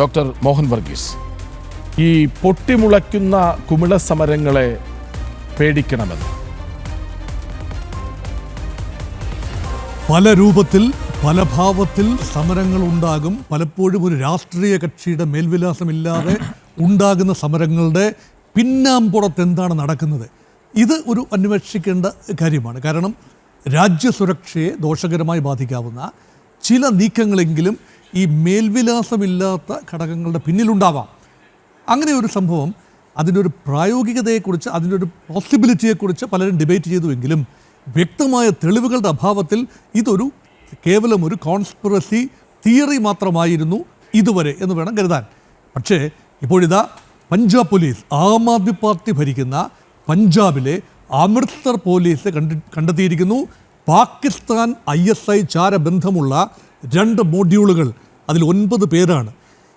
Doctor Mohan Varghese, ഈ പൊട്ടിമുളയ്ക്കുന്ന കുമിള സമരങ്ങളെ പേടിക്കണമെന്ന് പല രൂപത്തിൽ പല ഭാവത്തിൽ സമരങ്ങൾ ഉണ്ടാകും. പലപ്പോഴും ഒരു രാഷ്ട്രീയ കക്ഷിയുടെ മേൽവിലാസമില്ലാതെ ഉണ്ടാകുന്ന സമരങ്ങളുടെ പിന്നാമ്പുറത്ത് എന്താണ് നടക്കുന്നത്, ഇത് ഒരു അന്വേഷിക്കേണ്ട കാര്യമാണ്. കാരണം രാജ്യസുരക്ഷയെ ദോഷകരമായി ബാധിക്കാവുന്ന ചില നീക്കങ്ങളെങ്കിലും ഈ മേൽവിലാസമില്ലാത്ത ഘടകങ്ങളുടെ പിന്നിലുണ്ടാവാം. അങ്ങനെ ഒരു സംഭവം, അതിൻ്റെ ഒരു പ്രായോഗികതയെക്കുറിച്ച്, അതിൻ്റെ ഒരു പോസിബിലിറ്റിയെക്കുറിച്ച് പലരും ഡിബേറ്റ് ചെയ്തുവെങ്കിലും വ്യക്തമായ തെളിവുകളുടെ അഭാവത്തിൽ ഇതൊരു കേവലം ഒരു കോൺസ്പിറസി തിയറി മാത്രമായിരുന്നു ഇതുവരെ എന്ന് വേണം കരുതാൻ. പക്ഷേ ഇപ്പോഴിതാ പഞ്ചാബ് പോലീസ്, ആം ആദ്മി പാർട്ടി ഭരിക്കുന്ന പഞ്ചാബിലെ അമൃത്സർ പോലീസ് കണ്ടെത്തിയിരിക്കുന്നു പാകിസ്ഥാൻ ISI ചാരബന്ധമുള്ള 2 മോഡ്യൂളുകൾ. അതിൽ 9 പേരാണ്.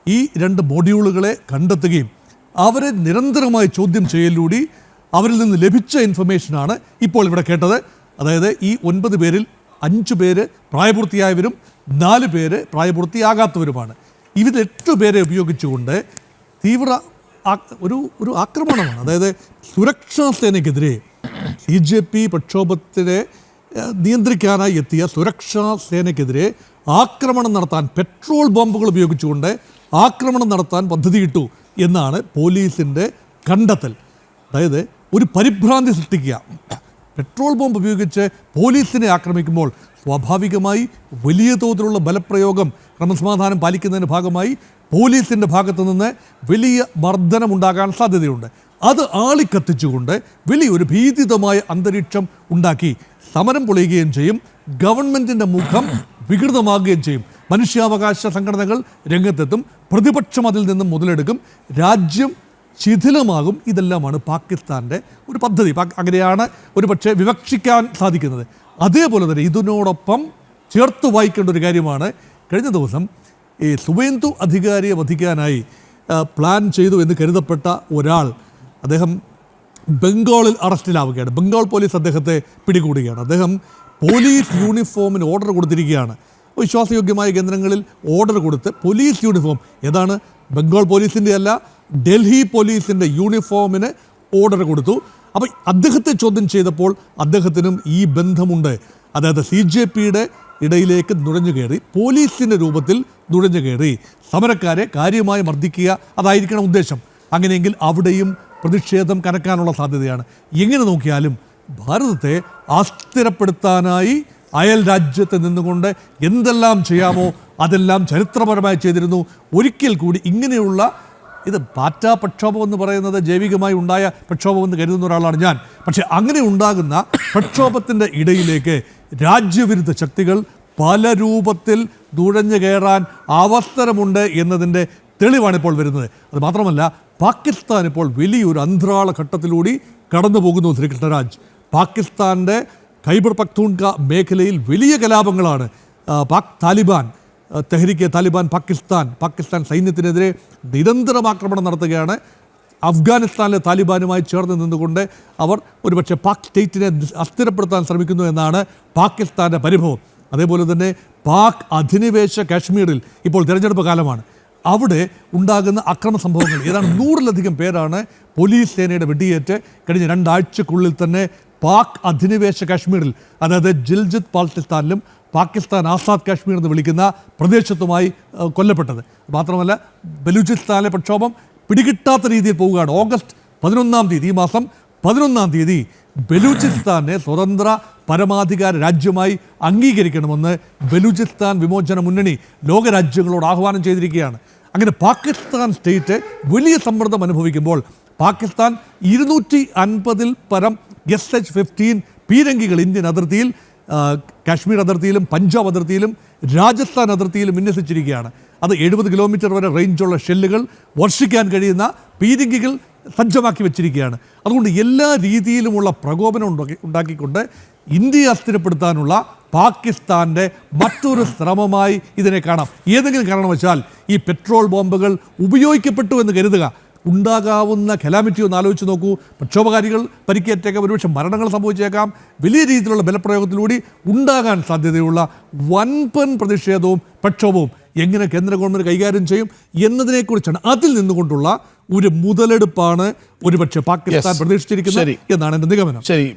ഈ 2 മോഡ്യൂളുകളെ കണ്ടെത്തുകയും അവരെ നിരന്തരമായി ചോദ്യം ചെയ്യലിലൂടെ അവരിൽ നിന്ന് ലഭിച്ച ഇൻഫർമേഷനാണ് ഇപ്പോൾ ഇവിടെ കേട്ടത്. അതായത് ഈ 9 പേരിൽ 5 പേര് പ്രായപൂർത്തിയായവരും 4 പേര് പ്രായപൂർത്തിയാകാത്തവരുമാണ്. ഇതിൽ 8 പേരെ ഉപയോഗിച്ചുകൊണ്ട് തീവ്ര ഒരു ആക്രമണമാണ്. അതായത് സുരക്ഷാ സേനയ്ക്കെതിരെ CJP പ്രക്ഷോഭത്തിനെ നിയന്ത്രിക്കാനായി എത്തിയ സുരക്ഷാ സേനയ്ക്കെതിരെ ആക്രമണം നടത്താൻ പെട്രോൾ ബോംബുകൾ ഉപയോഗിച്ചുകൊണ്ട് ആക്രമണം നടത്താൻ പദ്ധതിയിട്ടു എന്നാണ് പോലീസിൻ്റെ കണ്ടെത്തൽ. അതായത് ഒരു പരിഭ്രാന്തി സൃഷ്ടിക്കുക. പെട്രോൾ ബോംബ് ഉപയോഗിച്ച് പോലീസിനെ ആക്രമിക്കുമ്പോൾ സ്വാഭാവികമായി വലിയ തോതിലുള്ള ബലപ്രയോഗം ക്രമസമാധാനം പാലിക്കുന്നതിൻ്റെ ഭാഗമായി പോലീസിൻ്റെ ഭാഗത്തു നിന്ന് വലിയ മർദ്ദനമുണ്ടാകാൻ സാധ്യതയുണ്ട്. അത് ആളിക്കത്തിച്ചുകൊണ്ട് വലിയൊരു ഭീതിതമായ അന്തരീക്ഷം ഉണ്ടാക്കി സമരം പൊളിയുകയും ചെയ്യും. ഗവൺമെൻറ്റിൻ്റെ മുഖം വികൃതമാകുകയും ചെയ്യും. മനുഷ്യാവകാശ സംഘടനകൾ രംഗത്തെത്തും. പ്രതിപക്ഷം അതിൽ നിന്നും മുതലെടുക്കും. രാജ്യം ശിഥിലമാകും. ഇതെല്ലാമാണ് പാകിസ്ഥാൻ്റെ ഒരു പദ്ധതി. അങ്ങനെയാണ് ഒരു പക്ഷേ വിവക്ഷിക്കാൻ സാധിക്കുന്നത്. അതേപോലെ തന്നെ ഇതിനോടൊപ്പം ചേർത്ത് വായിക്കേണ്ട ഒരു കാര്യമാണ്, കഴിഞ്ഞ ദിവസം ഈ സുവേന്ദു അധികാരിയെ വധിക്കാനായി പ്ലാൻ ചെയ്തു എന്ന് കരുതപ്പെട്ട ഒരാൾ, അദ്ദേഹം ബംഗാളിൽ അറസ്റ്റിലാവുകയാണ്. ബംഗാൾ പോലീസ് അദ്ദേഹത്തെ പിടികൂടുകയാണ്. അദ്ദേഹം പോലീസ് യൂണിഫോമിന് ഓർഡർ കൊടുത്തിരിക്കുകയാണ്. വിശ്വാസയോഗ്യമായ കേന്ദ്രങ്ങളിൽ ഓർഡർ കൊടുത്ത് പോലീസ് യൂണിഫോം, ഏതാണ്, ബംഗാൾ പോലീസിൻ്റെ അല്ല, ഡൽഹി പോലീസിൻ്റെ യൂണിഫോമിന് ഓർഡർ കൊടുത്തു. അപ്പോൾ അദ്ദേഹത്തെ ചോദ്യം ചെയ്തപ്പോൾ അദ്ദേഹത്തിനും ഈ ബന്ധമുണ്ട്. അതായത് CJPയുടെ ഇടയിലേക്ക് നുഴഞ്ഞു കയറി, പോലീസിൻ്റെ രൂപത്തിൽ നുഴഞ്ഞു കയറി സമരക്കാരെ കാര്യമായി മർദ്ദിക്കുക, അതായിരിക്കണം ഉദ്ദേശം. അങ്ങനെയെങ്കിൽ അവിടെയും പ്രതിഷേധം കനക്കാനുള്ള സാധ്യതയാണ്. എങ്ങനെ നോക്കിയാലും ഭാരതത്തെ അസ്ഥിരപ്പെടുത്താനായി അയൽ രാജ്യത്ത് നിന്നുകൊണ്ട് എന്തെല്ലാം ചെയ്യാമോ അതെല്ലാം ചരിത്രപരമായി ചെയ്തിരുന്നു. ഒരിക്കൽ കൂടി ഇങ്ങനെയുള്ള ഇത് പാറ്റ പ്രക്ഷോഭം എന്ന് പറയുന്നത് ജൈവികമായി ഉണ്ടായ പ്രക്ഷോഭമെന്ന് കരുതുന്ന ഒരാളാണ് ഞാൻ. പക്ഷേ അങ്ങനെ ഉണ്ടാകുന്ന പ്രക്ഷോഭത്തിൻ്റെ ഇടയിലേക്ക് രാജ്യവിരുദ്ധ ശക്തികൾ പല രൂപത്തിൽ നുഴഞ്ഞു കയറാൻ അവസരമുണ്ട് എന്നതിൻ്റെ തെളിവാണിപ്പോൾ വരുന്നത്. അത് മാത്രമല്ല, പാകിസ്ഥാൻ ഇപ്പോൾ വലിയൊരു അന്തരാള ഘട്ടത്തിലൂടെ കടന്നു പോകുന്നു. ശ്രീകൃഷ്ണരാജ്, പാകിസ്ഥാൻ്റെ ഖൈബർ പഖ്തൂൺഖ മേഖലയിൽ വലിയ കലാപങ്ങളാണ്. താലിബാൻ, തെഹ്രീക്കെ താലിബാൻ പാകിസ്ഥാൻ സൈന്യത്തിനെതിരെ നിരന്തരം ആക്രമണം നടത്തുകയാണ്. അഫ്ഗാനിസ്ഥാനിലെ താലിബാനുമായി ചേർന്ന് നിന്നുകൊണ്ട് അവർ ഒരുപക്ഷെ പാക് സ്റ്റേറ്റിനെ അസ്ഥിരപ്പെടുത്താൻ ശ്രമിക്കുന്നു എന്നാണ് പാകിസ്ഥാൻ്റെ പരിഭവം. അതേപോലെ തന്നെ പാക് അധിനിവേശ കാശ്മീരിൽ ഇപ്പോൾ തിരഞ്ഞെടുപ്പ് കാലമാണ്. അവിടെ ഉണ്ടാകുന്ന അക്രമ സംഭവങ്ങൾ, ഏതാണ്ട് 100-ലധികം പേരാണ് പോലീസ് സേനയുടെ വെടിയേറ്റ് കഴിഞ്ഞ 2 ആഴ്ചക്കുള്ളിൽ തന്നെ പാക് അധിനിവേശ കാശ്മീരിൽ, അതായത് ജിൽജിത് ബാൾട്ടിസ്ഥാനിലും പാകിസ്ഥാൻ ആസാദ് കാശ്മീർ എന്ന് വിളിക്കുന്ന പ്രദേശത്തുമായി കൊല്ലപ്പെട്ടത്. മാത്രമല്ല, ബലൂചിസ്ഥാനിലെ പ്രക്ഷോഭം പിടികിട്ടാത്ത രീതിയിൽ പോവുകയാണ്. ഓഗസ്റ്റ് 11-ാം തീയതി, ഈ മാസം 11-ാം തീയതി ബലൂചിസ്ഥാനെ സ്വതന്ത്ര പരമാധികാര രാജ്യമായി അംഗീകരിക്കണമെന്ന് ബലൂചിസ്ഥാൻ വിമോചന മുന്നണി ലോകരാജ്യങ്ങളോട് ആഹ്വാനം ചെയ്തിരിക്കുകയാണ്. അങ്ങനെ പാകിസ്ഥാൻ സ്റ്റേറ്റ് വലിയ സമ്മർദ്ദം അനുഭവിക്കുമ്പോൾ പാകിസ്ഥാൻ 250-ൽ പരം SH-15 പീരങ്കികൾ ഇന്ത്യൻ അതിർത്തിയിൽ, കാശ്മീർ അതിർത്തിയിലും പഞ്ചാബ് അതിർത്തിയിലും രാജസ്ഥാൻ അതിർത്തിയിലും വിന്യസിച്ചിരിക്കുകയാണ്. അത് 70 കിലോമീറ്റർ വരെ റേഞ്ചുള്ള ഷെല്ലുകൾ, വർഷിക്കാൻ കഴിയുന്ന പീരങ്കികൾ സജ്ജമാക്കി വെച്ചിരിക്കുകയാണ്. അതുകൊണ്ട് എല്ലാ രീതിയിലുമുള്ള പ്രകോപനം ഉണ്ടാക്കിക്കൊണ്ട് ഇന്ത്യയെ അസ്ഥിരപ്പെടുത്താനുള്ള പാകിസ്ഥാൻ്റെ മറ്റൊരു ശ്രമമായി ഇതിനെ കാണാം. ഏതെങ്കിലും കാരണവശാൽ ഈ പെട്രോൾ ബോംബുകൾ ഉപയോഗിക്കപ്പെട്ടു എന്ന് കരുതുക, ഉണ്ടാകാവുന്ന കലാമിറ്റി ഒന്ന് ആലോചിച്ച് നോക്കൂ. പ്രക്ഷോഭകാരികൾ പരിക്കേറ്റേക്കാം, ഒരുപക്ഷെ മരണങ്ങൾ സംഭവിച്ചേക്കാം. വലിയ രീതിയിലുള്ള ബലപ്രയോഗത്തിലൂടെ ഉണ്ടാകാൻ സാധ്യതയുള്ള വൻപൻ പ്രതിഷേധവും പ്രക്ഷോഭവും എങ്ങനെ കേന്ദ്ര ഗവൺമെൻറ് കൈകാര്യം ചെയ്യും എന്നതിനെക്കുറിച്ചാണ്. അതിൽ നിന്നുകൊണ്ടുള്ള ഒരു മുതലെടുപ്പാണ് ഒരുപക്ഷെ പാകിസ്ഥാൻ Yes. പ്രതീക്ഷിച്ചിരിക്കുന്നത് ശരി. എന്നാണ് എൻ്റെ നിഗമനം. ശരി.